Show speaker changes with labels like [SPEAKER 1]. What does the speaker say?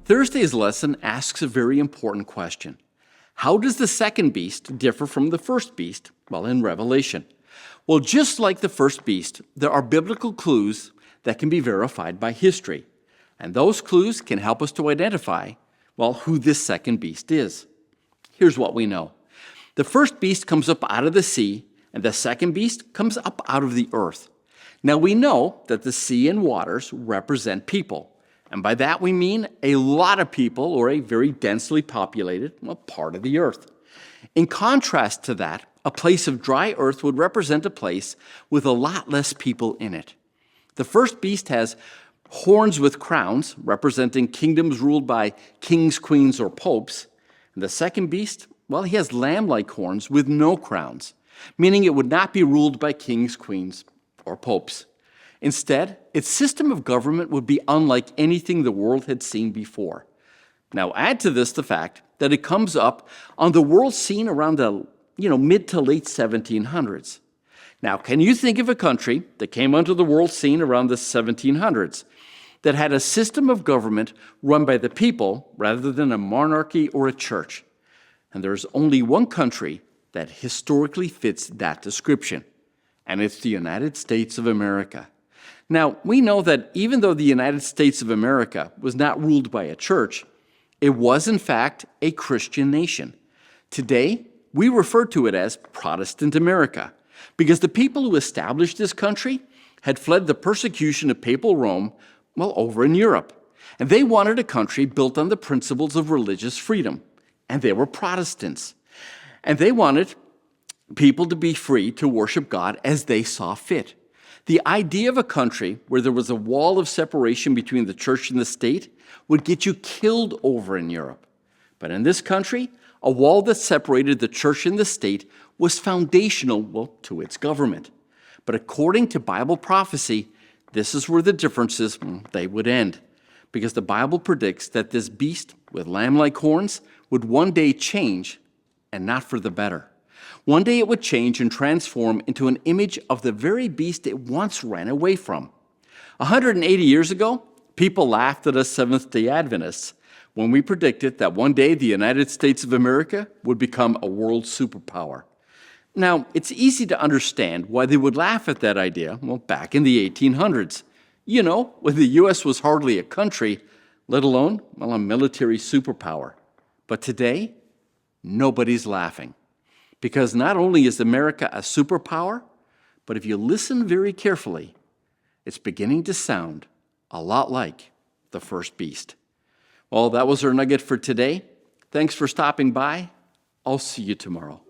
[SPEAKER 1] Thursday's lesson asks a very important question. How does the second beast differ from the first beast? Well, in Revelation. Well, just like the first beast, there are biblical clues that can be verified by history. And those clues can help us to identify, well, who this second beast is. Here's what we know. The first beast comes up out of the sea, and the second beast comes up out of the earth. Now, we know that the sea and waters represent people. And by that we mean a lot of people, or a very densely populated part of the earth. In contrast to that, a place of dry earth would represent a place with a lot less people in it. The first beast has horns with crowns, representing kingdoms ruled by kings, queens, or popes. And the second beast, well, he has lamb-like horns with no crowns, meaning it would not be ruled by kings, queens, or popes. Instead, its system of government would be unlike anything the world had seen before. Now, add to this the fact that it comes up on the world scene around the mid to late 1700s. Now, can you think of a country that came onto the world scene around the 1700s that had a system of government run by the people rather than a monarchy or a church? And there's only one country that historically fits that description, and it's the United States of America. Now, we know that even though the United States of America was not ruled by a church, it was in fact a Christian nation. Today, we refer to it as Protestant America because the people who established this country had fled the persecution of papal Rome, over in Europe. And they wanted a country built on the principles of religious freedom. And they were Protestants. And they wanted people to be free to worship God as they saw fit. The idea of a country where there was a wall of separation between the church and the state would get you killed over in Europe. But in this country, a wall that separated the church and the state was foundational, to its government. But according to Bible prophecy, this is where the differences, they would end. Because the Bible predicts that this beast with lamb-like horns would one day change, and not for the better. One day it would change and transform into an image of the very beast it once ran away from. 180 years ago, people laughed at us Seventh-day Adventists when we predicted that one day the United States of America would become a world superpower. Now, it's easy to understand why they would laugh at that idea, back in the 1800s. When the U.S. was hardly a country, let alone, a military superpower. But today, nobody's laughing. Because not only is America a superpower, but if you listen very carefully, it's beginning to sound a lot like the first beast. Well, that was our nugget for today. Thanks for stopping by. I'll see you tomorrow.